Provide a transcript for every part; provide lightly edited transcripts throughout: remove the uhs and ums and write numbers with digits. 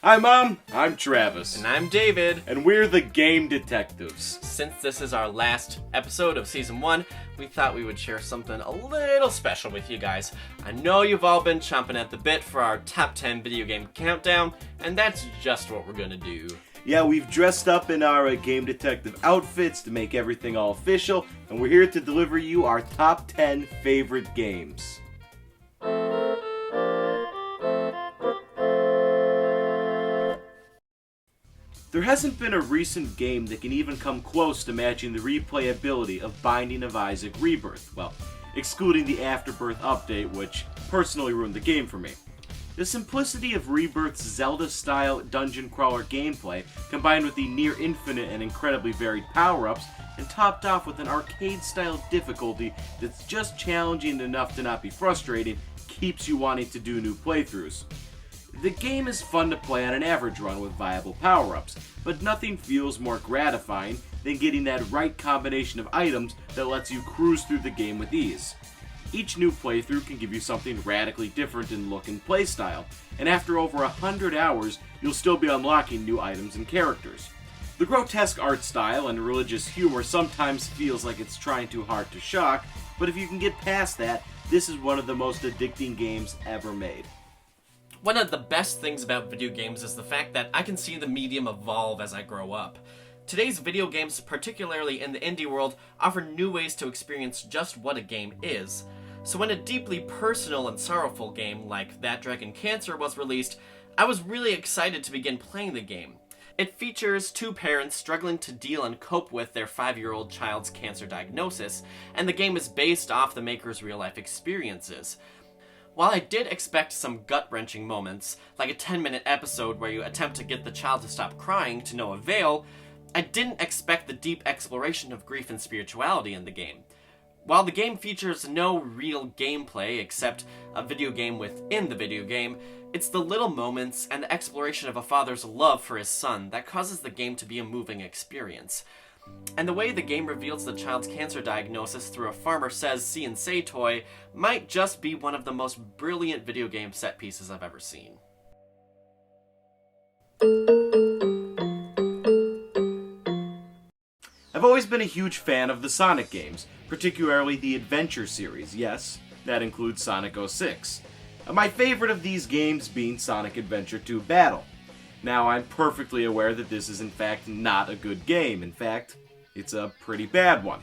Hi Mom, I'm Travis. And I'm David. And we're the Game Detectives. Since this is our last episode of Season 1, we thought we would share something a little special with you guys. I know you've all been chomping at the bit for our top 10 video game countdown, and that's just what we're gonna do. Yeah, we've dressed up in our Game Detective outfits to make everything all official, and we're here to deliver you our top 10 favorite games. There hasn't been a recent game that can even come close to matching the replayability of Binding of Isaac Rebirth, well, excluding the Afterbirth update, which personally ruined the game for me. The simplicity of Rebirth's Zelda-style dungeon crawler gameplay, combined with the near-infinite and incredibly varied power-ups, and topped off with an arcade-style difficulty that's just challenging enough to not be frustrating, keeps you wanting to do new playthroughs. The game is fun to play on an average run with viable power-ups, but nothing feels more gratifying than getting that right combination of items that lets you cruise through the game with ease. Each new playthrough can give you something radically different in look and playstyle, and after over 100 hours, you'll still be unlocking new items and characters. The grotesque art style and religious humor sometimes feels like it's trying too hard to shock, but if you can get past that, this is one of the most addicting games ever made. One of the best things about video games is the fact that I can see the medium evolve as I grow up. Today's video games, particularly in the indie world, offer new ways to experience just what a game is. So when a deeply personal and sorrowful game like That Dragon Cancer was released, I was really excited to begin playing the game. It features two parents struggling to deal and cope with their 5-year-old child's cancer diagnosis, and the game is based off the maker's real-life experiences. While I did expect some gut-wrenching moments, like a 10-minute episode where you attempt to get the child to stop crying to no avail, I didn't expect the deep exploration of grief and spirituality in the game. While the game features no real gameplay except a video game within the video game, it's the little moments and the exploration of a father's love for his son that causes the game to be a moving experience. And the way the game reveals the child's cancer diagnosis through a Farmer Says See and Say toy might just be one of the most brilliant video game set pieces I've ever seen. I've always been a huge fan of the Sonic games, particularly the Adventure series. Yes, that includes Sonic 06. My favorite of these games being Sonic Adventure 2 Battle. Now, I'm perfectly aware that this is in fact not a good game. In fact, it's a pretty bad one.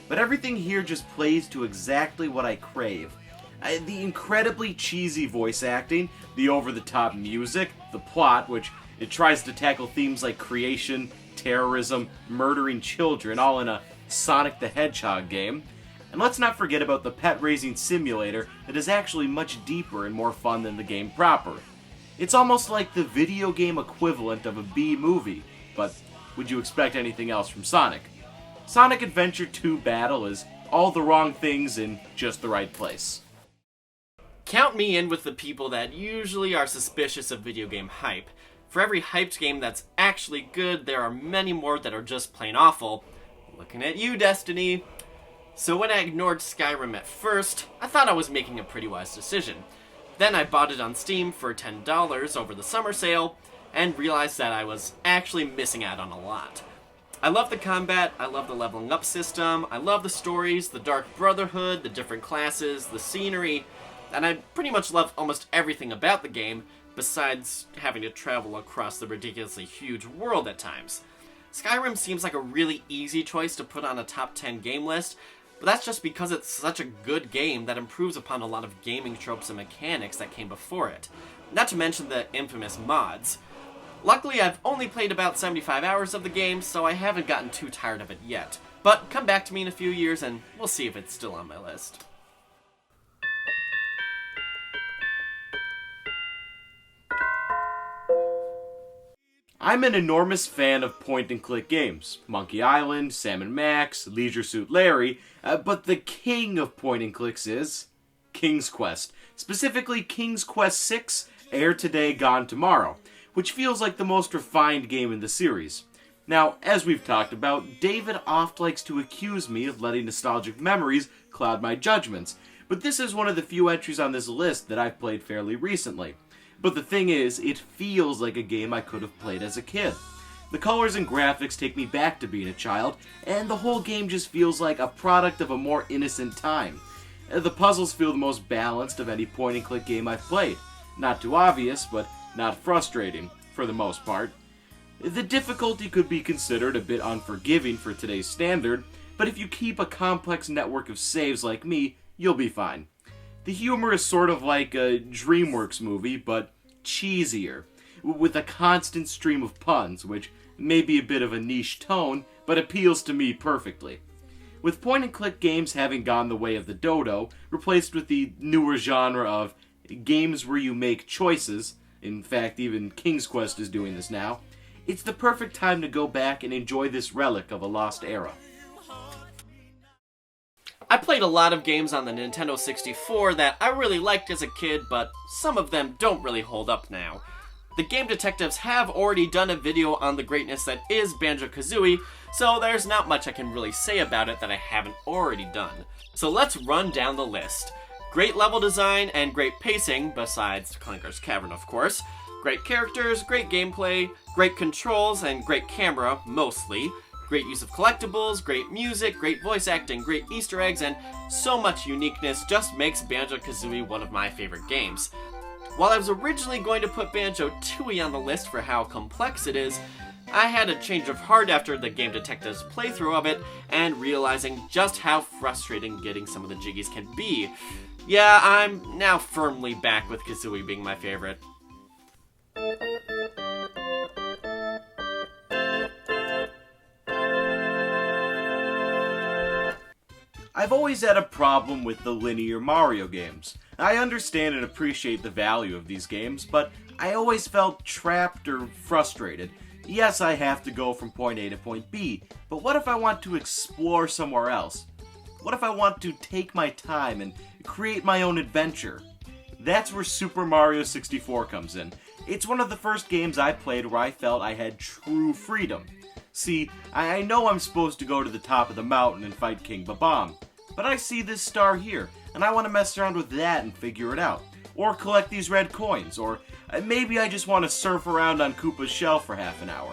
But everything here just plays to exactly what I crave. The incredibly cheesy voice acting, the over-the-top music, the plot, which it tries to tackle themes like creation, terrorism, murdering children, all in a Sonic the Hedgehog game. And let's not forget about the pet-raising simulator that is actually much deeper and more fun than the game proper. It's almost like the video game equivalent of a B-movie, but would you expect anything else from Sonic? Sonic Adventure 2 Battle is all the wrong things in just the right place. Count me in with the people that usually are suspicious of video game hype. For every hyped game that's actually good, there are many more that are just plain awful. Looking at you, Destiny. So when I ignored Skyrim at first, I thought I was making a pretty wise decision. Then I bought it on Steam for $10 over the summer sale, and realized that I was actually missing out on a lot. I love the combat, I love the leveling up system, I love the stories, the Dark Brotherhood, the different classes, the scenery, and I pretty much love almost everything about the game, besides having to travel across the ridiculously huge world at times. Skyrim seems like a really easy choice to put on a top 10 game list, but that's just because it's such a good game that improves upon a lot of gaming tropes and mechanics that came before it. Not to mention the infamous mods. Luckily, I've only played about 75 hours of the game, so I haven't gotten too tired of it yet. But come back to me in a few years and we'll see if it's still on my list. I'm an enormous fan of point-and-click games. Monkey Island, Sam & Max, Leisure Suit Larry, but the king of point-and-clicks is King's Quest. Specifically, King's Quest VI, Air Today, Gone Tomorrow, which feels like the most refined game in the series. Now, as we've talked about, David oft likes to accuse me of letting nostalgic memories cloud my judgments, but this is one of the few entries on this list that I've played fairly recently. But the thing is, it feels like a game I could have played as a kid. The colors and graphics take me back to being a child, and the whole game just feels like a product of a more innocent time. The puzzles feel the most balanced of any point-and-click game I've played. Not too obvious, but not frustrating, for the most part. The difficulty could be considered a bit unforgiving for today's standard, but if you keep a complex network of saves like me, you'll be fine. The humor is sort of like a DreamWorks movie, but cheesier, with a constant stream of puns, which may be a bit of a niche tone, but appeals to me perfectly. With point-and-click games having gone the way of the dodo, replaced with the newer genre of games where you make choices, in fact even King's Quest is doing this now, it's the perfect time to go back and enjoy this relic of a lost era. I played a lot of games on the Nintendo 64 that I really liked as a kid, but some of them don't really hold up now. The Game Detectives have already done a video on the greatness that is Banjo-Kazooie, so there's not much I can really say about it that I haven't already done. So let's run down the list. Great level design and great pacing, besides Clanker's Cavern of course. Great characters, great gameplay, great controls, and great camera, mostly. Great use of collectibles, great music, great voice acting, great Easter eggs, and so much uniqueness just makes Banjo-Kazooie one of my favorite games. While I was originally going to put Banjo-Tooie on the list for how complex it is, I had a change of heart after the Game Detectives playthrough of it and realizing just how frustrating getting some of the jiggies can be. Yeah, I'm now firmly back with Kazooie being my favorite. I've always had a problem with the linear Mario games. I understand and appreciate the value of these games, but I always felt trapped or frustrated. Yes, I have to go from point A to point B, but what if I want to explore somewhere else? What if I want to take my time and create my own adventure? That's where Super Mario 64 comes in. It's one of the first games I played where I felt I had true freedom. See, I know I'm supposed to go to the top of the mountain and fight King Babam, but I see this star here, and I want to mess around with that and figure it out. Or collect these red coins, or maybe I just want to surf around on Koopa's shell for half an hour.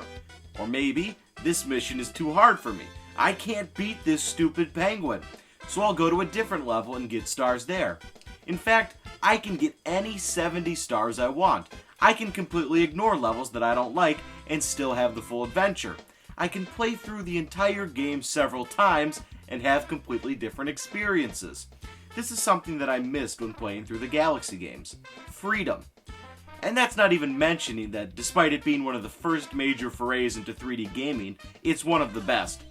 Or maybe this mission is too hard for me. I can't beat this stupid penguin, so I'll go to a different level and get stars there. In fact, I can get any 70 stars I want. I can completely ignore levels that I don't like and still have the full adventure. I can play through the entire game several times and have completely different experiences. This is something that I missed when playing through the Galaxy games. Freedom. And that's not even mentioning that despite it being one of the first major forays into 3D gaming, it's one of the best.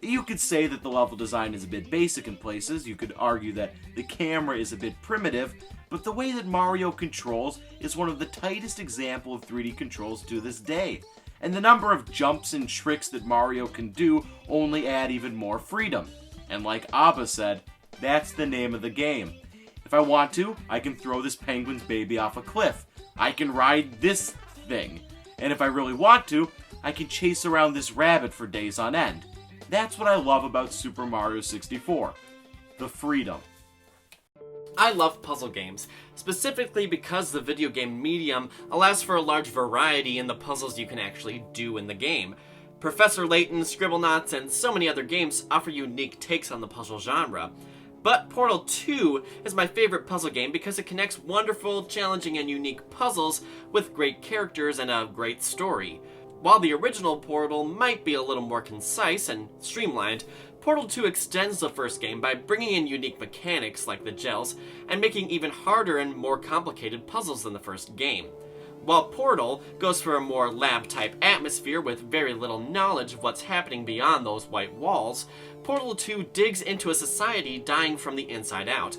You could say that the level design is a bit basic in places, you could argue that the camera is a bit primitive, but the way that Mario controls is one of the tightest examples of 3D controls to this day. And the number of jumps and tricks that Mario can do only add even more freedom. And like Abba said, that's the name of the game. If I want to, I can throw this penguin's baby off a cliff. I can ride this thing. And if I really want to, I can chase around this rabbit for days on end. That's what I love about Super Mario 64. The freedom. I love puzzle games, specifically because the video game medium allows for a large variety in the puzzles you can actually do in the game. Professor Layton, Scribblenauts, and so many other games offer unique takes on the puzzle genre. But Portal 2 is my favorite puzzle game because it connects wonderful, challenging, and unique puzzles with great characters and a great story. While the original Portal might be a little more concise and streamlined, Portal 2 extends the first game by bringing in unique mechanics like the gels and making even harder and more complicated puzzles than the first game. While Portal goes for a more lab-type atmosphere with very little knowledge of what's happening beyond those white walls, Portal 2 digs into a society dying from the inside out,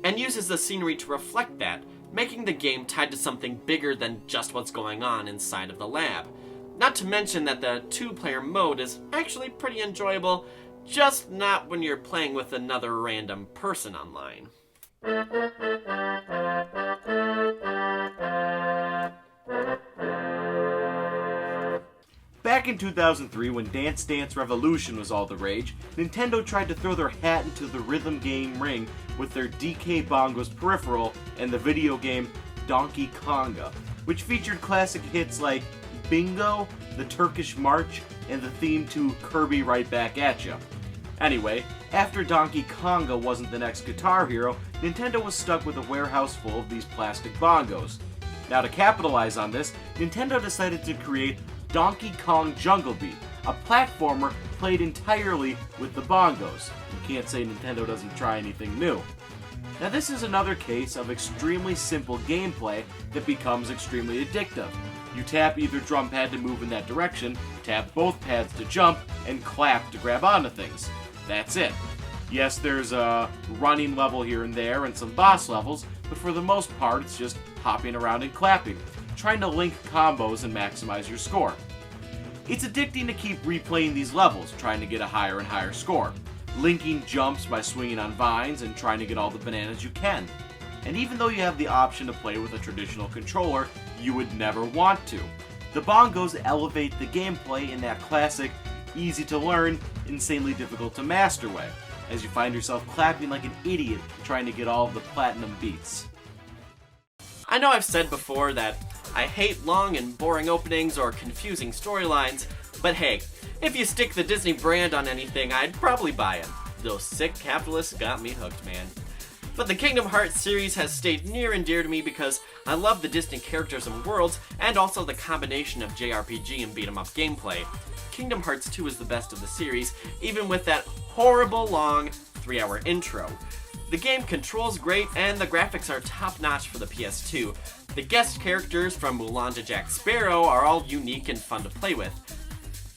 and uses the scenery to reflect that, making the game tied to something bigger than just what's going on inside of the lab. Not to mention that the two-player mode is actually pretty enjoyable, just not when you're playing with another random person online. Back in 2003, when Dance Dance Revolution was all the rage, Nintendo tried to throw their hat into the rhythm game ring with their DK Bongos peripheral and the video game Donkey Konga, which featured classic hits like Bingo, the Turkish March, and the theme to Kirby Right Back At Ya. Anyway, after Donkey Konga wasn't the next Guitar Hero, Nintendo was stuck with a warehouse full of these plastic bongos. Now to capitalize on this, Nintendo decided to create Donkey Kong Jungle Beat, a platformer played entirely with the bongos. You can't say Nintendo doesn't try anything new. Now this is another case of extremely simple gameplay that becomes extremely addictive. You tap either drum pad to move in that direction, tap both pads to jump, and clap to grab onto things. That's it. Yes, there's a running level here and there and some boss levels, but for the most part it's just hopping around and clapping, trying to link combos and maximize your score. It's addicting to keep replaying these levels, trying to get a higher and higher score, linking jumps by swinging on vines and trying to get all the bananas you can. And even though you have the option to play with a traditional controller, you would never want to. The bongos elevate the gameplay in that classic, easy to learn, insanely difficult to master way, as you find yourself clapping like an idiot trying to get all of the platinum beats. I know I've said before that I hate long and boring openings or confusing storylines, but hey, if you stick the Disney brand on anything, I'd probably buy it. Those sick capitalists got me hooked, man. But the Kingdom Hearts series has stayed near and dear to me because I love the Disney characters and worlds, and also the combination of JRPG and beat-em-up gameplay. Kingdom Hearts 2 is the best of the series, even with that horrible long 3-hour intro. The game controls great, and the graphics are top-notch for the PS2. The guest characters from Mulan to Jack Sparrow are all unique and fun to play with.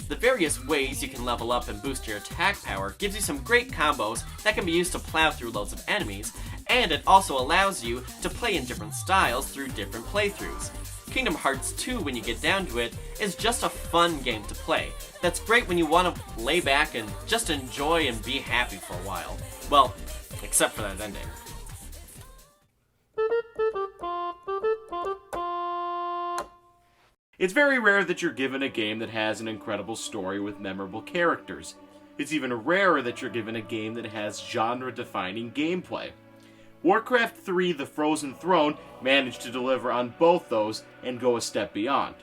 The various ways you can level up and boost your attack power gives you some great combos that can be used to plow through loads of enemies, and it also allows you to play in different styles through different playthroughs. Kingdom Hearts 2, when you get down to it, is just a fun game to play. That's great when you want to lay back and just enjoy and be happy for a while. Well, except for that ending. It's very rare that you're given a game that has an incredible story with memorable characters. It's even rarer that you're given a game that has genre-defining gameplay. Warcraft 3: The Frozen Throne managed to deliver on both those and go a step beyond.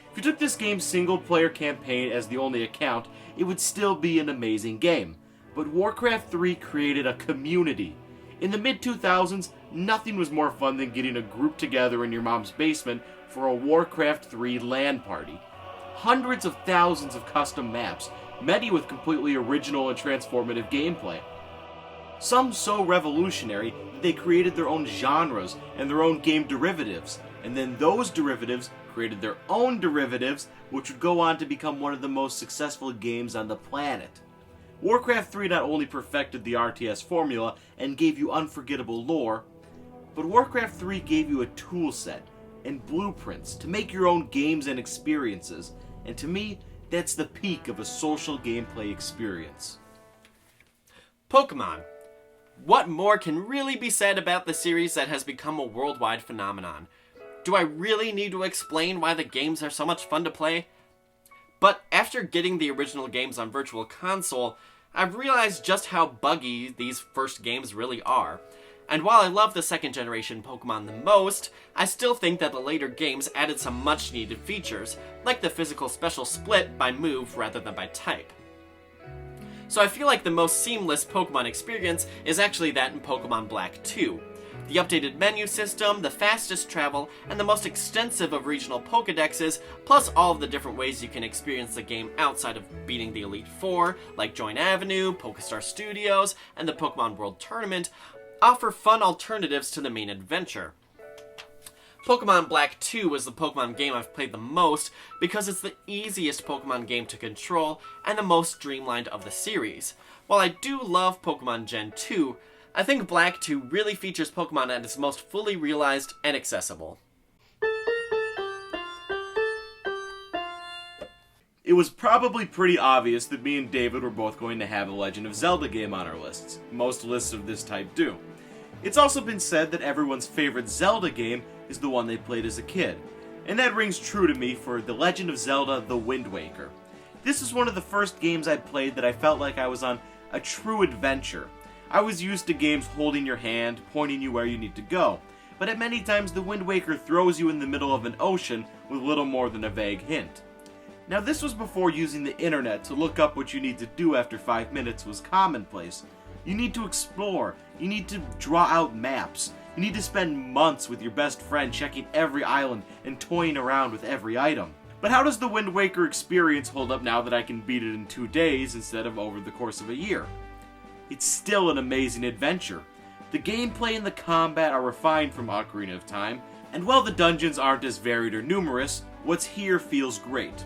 If you took this game's single-player campaign as the only account, it would still be an amazing game. But Warcraft 3 created a community. In the mid-2000s, nothing was more fun than getting a group together in your mom's basement for a Warcraft 3 LAN party. Hundreds of thousands of custom maps, many with completely original and transformative gameplay. Some so revolutionary that they created their own genres and their own game derivatives, and then those derivatives created their own derivatives, which would go on to become one of the most successful games on the planet. Warcraft 3 not only perfected the RTS formula and gave you unforgettable lore, but Warcraft 3 gave you a tool set and blueprints to make your own games and experiences, and to me, that's the peak of a social gameplay experience. Pokemon. What more can really be said about the series that has become a worldwide phenomenon? Do I really need to explain why the games are so much fun to play? But after getting the original games on Virtual Console, I've realized just how buggy these first games really are. And while I love the second generation Pokemon the most, I still think that the later games added some much needed features, like the physical special split by move rather than by type. So I feel like the most seamless Pokemon experience is actually that in Pokemon Black 2. The updated menu system, the fastest travel, and the most extensive of regional Pokedexes, plus all of the different ways you can experience the game outside of beating the Elite Four, like Join Avenue, Pokestar Studios, and the Pokemon World Tournament, offer fun alternatives to the main adventure. Pokemon Black 2 was the Pokemon game I've played the most because it's the easiest Pokemon game to control and the most streamlined of the series. While I do love Pokemon Gen 2, I think Black 2 really features Pokemon at its most fully realized and accessible. It was probably pretty obvious that me and David were both going to have a Legend of Zelda game on our lists. Most lists of this type do. It's also been said that everyone's favorite Zelda game is the one they played as a kid. And that rings true to me for The Legend of Zelda: The Wind Waker. This is one of the first games I played that I felt like I was on a true adventure. I was used to games holding your hand, pointing you where you need to go. but at many times the Wind Waker throws you in the middle of an ocean with little more than a vague hint. Now this was before using the internet to look up what you need to do after 5 minutes was commonplace. You need to explore, you need to draw out maps, you need to spend months with your best friend checking every island and toying around with every item. But how does the Wind Waker experience hold up now that I can beat it in 2 days instead of over the course of a year? It's still an amazing adventure. The gameplay and the combat are refined from Ocarina of Time, and while the dungeons aren't as varied or numerous, what's here feels great.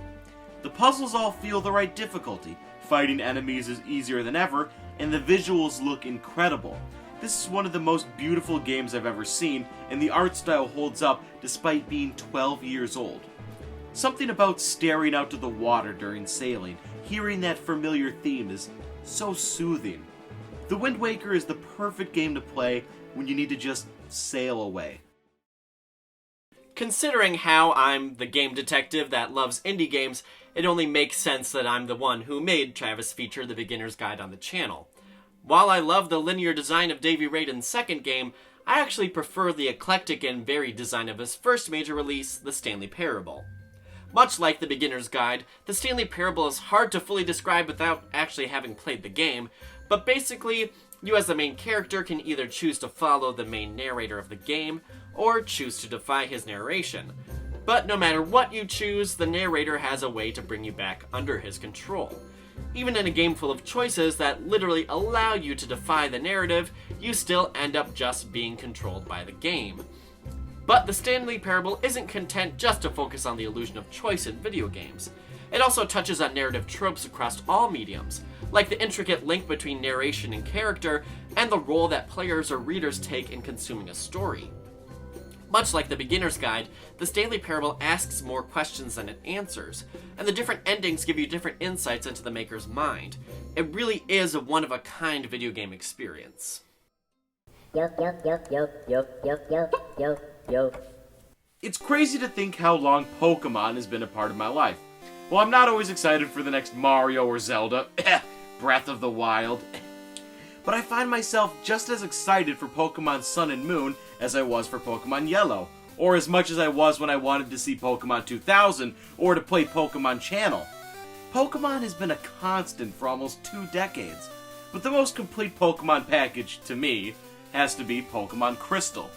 The puzzles all feel the right difficulty, fighting enemies is easier than ever, and the visuals look incredible. This is one of the most beautiful games I've ever seen, and the art style holds up despite being 12 years old. Something about staring out to the water during sailing, hearing that familiar theme is so soothing. The Wind Waker is the perfect game to play when you need to just sail away. Considering how I'm the game detective that loves indie games, it only makes sense that I'm the one who made Travis feature the beginner's guide on the channel. While I love the linear design of Davy Raiden's second game, I actually prefer the eclectic and varied design of his first major release, The Stanley Parable. Much like the beginner's guide, The Stanley Parable is hard to fully describe without actually having played the game, but basically, you as the main character can either choose to follow the main narrator of the game, or choose to defy his narration. But no matter what you choose, the narrator has a way to bring you back under his control. Even in a game full of choices that literally allow you to defy the narrative, you still end up just being controlled by the game. But the Stanley Parable isn't content just to focus on the illusion of choice in video games. It also touches on narrative tropes across all mediums, like the intricate link between narration and character, and the role that players or readers take in consuming a story. Much like the beginner's guide, the Stanley Parable asks more questions than it answers, and the different endings give you different insights into the maker's mind. It really is a one-of-a-kind video game experience. It's crazy to think how long Pokemon has been a part of my life. Well, I'm not always excited for the next Mario or Zelda, Breath of the Wild, but I find myself just as excited for Pokemon Sun and Moon as I was for Pokemon Yellow, or as much as I was when I wanted to see Pokemon 2000 or to play Pokemon Channel. Pokemon has been a constant for almost 2 decades, but the most complete Pokemon package, to me, has to be Pokemon Crystal.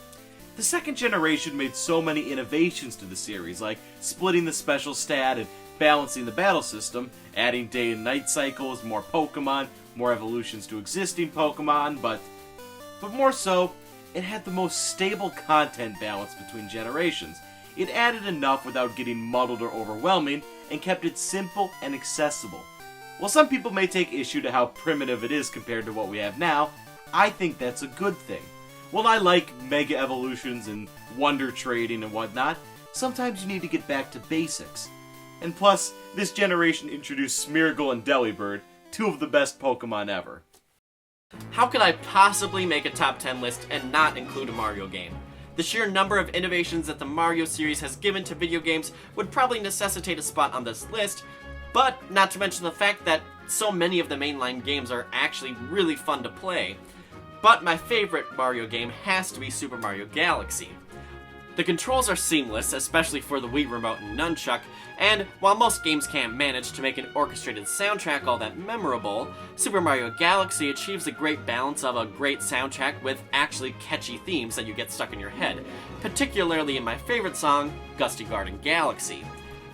The second generation made so many innovations to the series, like splitting the special stat and balancing the battle system, adding day and night cycles, more Pokemon, more evolutions to existing Pokemon, but more so, it had the most stable content balance between generations. It added enough without getting muddled or overwhelming, and kept it simple and accessible. While some people may take issue to how primitive it is compared to what we have now, I think that's a good thing. While I like mega evolutions and wonder trading and whatnot, sometimes you need to get back to basics. And plus, this generation introduced Smeargle and Delibird, 2 of the best Pokemon ever. How could I possibly make a top 10 list and not include a Mario game? The sheer number of innovations that the Mario series has given to video games would probably necessitate a spot on this list, but not to mention the fact that so many of the mainline games are actually really fun to play. But my favorite Mario game has to be Super Mario Galaxy. The controls are seamless, especially for the Wii Remote and Nunchuck, and while most games can't manage to make an orchestrated soundtrack all that memorable, Super Mario Galaxy achieves a great balance of a great soundtrack with actually catchy themes that you get stuck in your head, particularly in my favorite song, Gusty Garden Galaxy.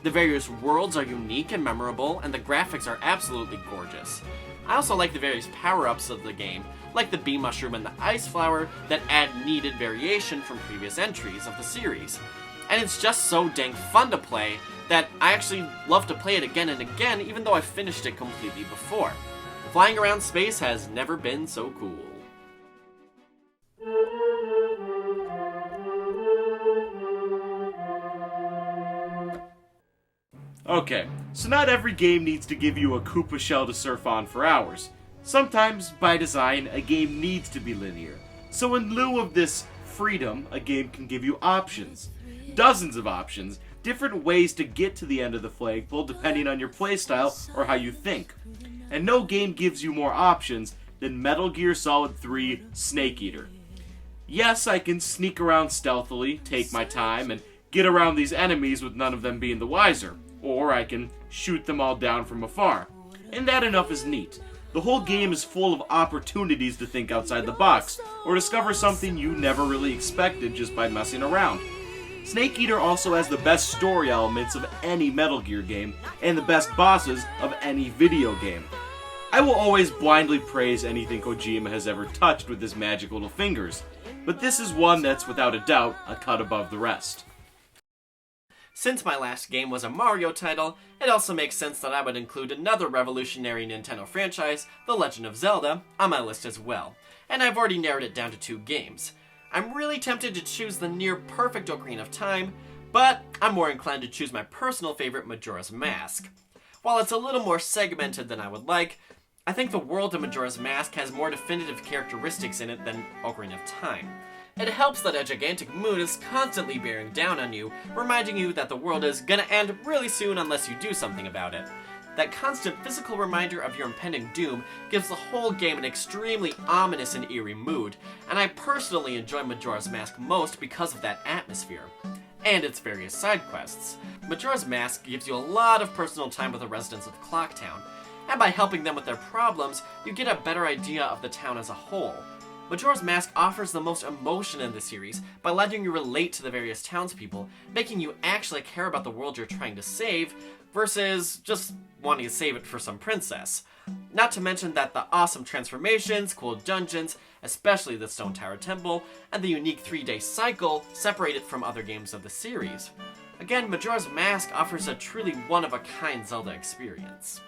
The various worlds are unique and memorable, and the graphics are absolutely gorgeous. I also like the various power-ups of the game, like the Bee Mushroom and the Ice Flower, that add needed variation from previous entries of the series. And it's just so dang fun to play that I actually love to play it again and again, even though I've finished it completely before. Flying around space has never been so cool. Okay, so not every game needs to give you a Koopa shell to surf on for hours. Sometimes, by design, a game needs to be linear. So in lieu of this freedom, a game can give you options. Dozens of options, different ways to get to the end of the flagpole depending on your playstyle or how you think. And no game gives you more options than Metal Gear Solid 3 Snake Eater. Yes, I can sneak around stealthily, take my time, and get around these enemies with none of them being the wiser. Or I can shoot them all down from afar. And that enough is neat. The whole game is full of opportunities to think outside the box, or discover something you never really expected just by messing around. Snake Eater also has the best story elements of any Metal Gear game, and the best bosses of any video game. I will always blindly praise anything Kojima has ever touched with his magic little fingers, but this is one that's without a doubt a cut above the rest. Since my last game was a Mario title, it also makes sense that I would include another revolutionary Nintendo franchise, The Legend of Zelda, on my list as well, and I've already narrowed it down to 2 games. I'm really tempted to choose the near-perfect Ocarina of Time, but I'm more inclined to choose my personal favorite, Majora's Mask. While it's a little more segmented than I would like, I think the world of Majora's Mask has more definitive characteristics in it than Ocarina of Time. It helps that a gigantic moon is constantly bearing down on you, reminding you that the world is gonna end really soon unless you do something about it. That constant physical reminder of your impending doom gives the whole game an extremely ominous and eerie mood, and I personally enjoy Majora's Mask most because of that atmosphere. And its various side quests. Majora's Mask gives you a lot of personal time with the residents of Clock Town, and by helping them with their problems, you get a better idea of the town as a whole. Majora's Mask offers the most emotion in the series by letting you relate to the various townspeople, making you actually care about the world you're trying to save, versus just wanting to save it for some princess. Not to mention that the awesome transformations, cool dungeons, especially the Stone Tower Temple, and the unique 3-day cycle separate it from other games of the series. Again, Majora's Mask offers a truly one-of-a-kind Zelda experience.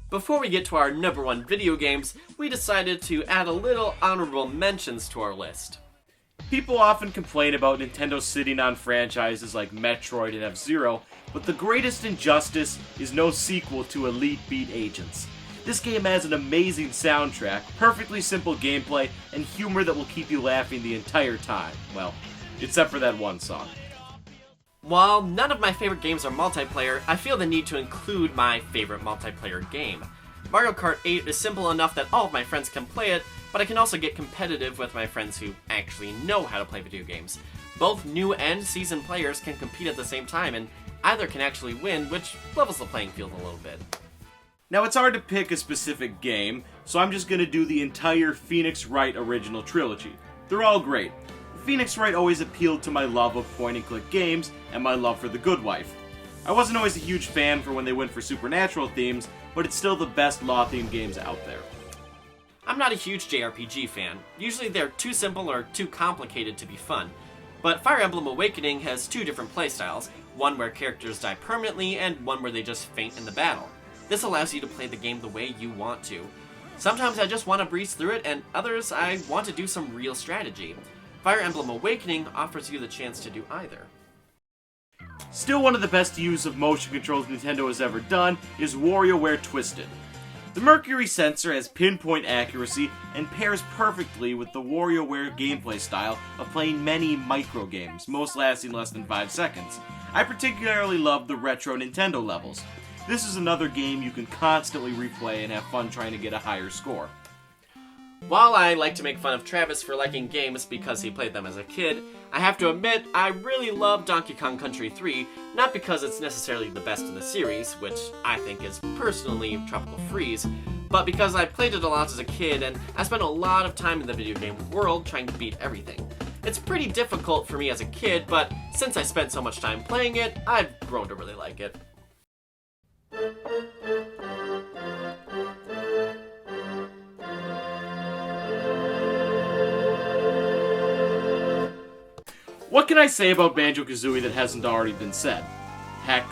Before we get to our number 1 video games, we decided to add a little honorable mentions to our list. People often complain about Nintendo sitting on franchises like Metroid and F-Zero, but the greatest injustice is no sequel to Elite Beat Agents. This game has an amazing soundtrack, perfectly simple gameplay, and humor that will keep you laughing the entire time. Well, except for that one song. While none of my favorite games are multiplayer, I feel the need to include my favorite multiplayer game. Mario Kart 8 is simple enough that all of my friends can play it, but I can also get competitive with my friends who actually know how to play video games. Both new and seasoned players can compete at the same time, and either can actually win, which levels the playing field a little bit. Now, it's hard to pick a specific game, so I'm just gonna do the entire Phoenix Wright original trilogy. They're all great. Phoenix Wright always appealed to my love of point-and-click games and my love for The Good Wife. I wasn't always a huge fan for when they went for supernatural themes, but it's still the best law-themed games out there. I'm not a huge JRPG fan. Usually they're too simple or too complicated to be fun. But Fire Emblem Awakening has 2 different playstyles, one where characters die permanently and one where they just faint in the battle. This allows you to play the game the way you want to. Sometimes I just want to breeze through it, and others I want to do some real strategy. Fire Emblem Awakening offers you the chance to do either. Still one of the best use of motion controls Nintendo has ever done is WarioWare Twisted. The Mercury sensor has pinpoint accuracy and pairs perfectly with the WarioWare gameplay style of playing many micro games, most lasting less than 5 seconds. I particularly love the retro Nintendo levels. This is another game you can constantly replay and have fun trying to get a higher score. While I like to make fun of Travis for liking games because he played them as a kid, I have to admit I really love Donkey Kong Country 3, not because it's necessarily the best in the series, which I think is personally Tropical Freeze, but because I played it a lot as a kid and I spent a lot of time in the video game world trying to beat everything. It's pretty difficult for me as a kid, but since I spent so much time playing it, I've grown to really like it. What can I say about Banjo-Kazooie that hasn't already been said? Heck,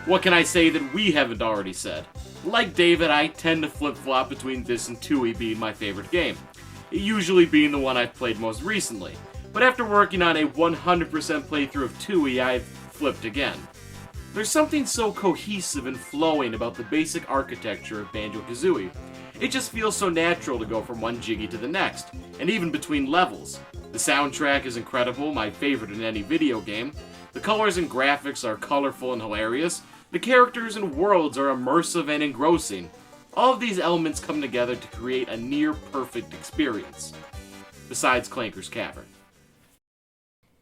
what can I say that we haven't already said? Like David, I tend to flip-flop between this and Tooie being my favorite game, usually being the one I've played most recently. But after working on a 100% playthrough of Tooie, I've flipped again. There's something so cohesive and flowing about the basic architecture of Banjo-Kazooie. It just feels so natural to go from one jiggy to the next, and even between levels. The soundtrack is incredible, my favorite in any video game. The colors and graphics are colorful and hilarious. The characters and worlds are immersive and engrossing. All of these elements come together to create a near-perfect experience. Besides Clanker's Cavern.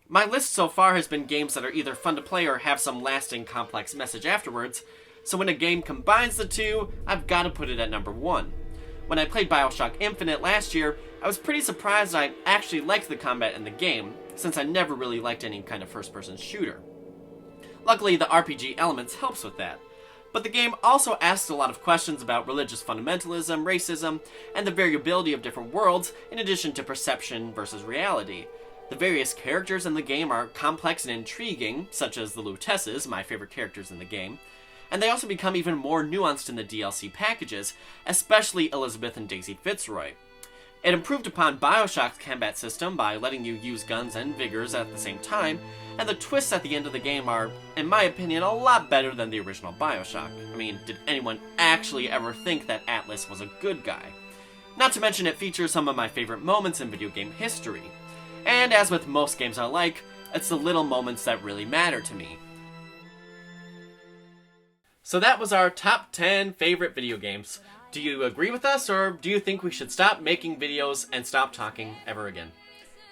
My list so far has been games that are either fun to play or have some lasting complex message afterwards, so when a game combines the two, I've got to put it at number 1. When I played BioShock Infinite last year, I was pretty surprised I actually liked the combat in the game, since I never really liked any kind of first-person shooter. Luckily, the RPG elements helps with that. But the game also asks a lot of questions about religious fundamentalism, racism, and the variability of different worlds, in addition to perception versus reality. The various characters in the game are complex and intriguing, such as the Lutesses, my favorite characters in the game, and they also become even more nuanced in the DLC packages, especially Elizabeth and Daisy Fitzroy. It improved upon BioShock's combat system by letting you use guns and vigors at the same time, and the twists at the end of the game are, in my opinion, a lot better than the original BioShock. I mean, did anyone actually ever think that Atlas was a good guy? Not to mention it features some of my favorite moments in video game history. And as with most games I like, it's the little moments that really matter to me. So that was our top 10 favorite video games. Do you agree with us, or do you think we should stop making videos and stop talking ever again?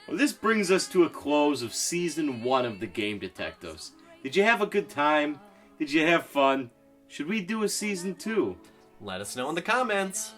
Well, this brings us to a close of Season 1 of the Game Detectives. Did you have a good time? Did you have fun? Should we do a Season 2? Let us know in the comments.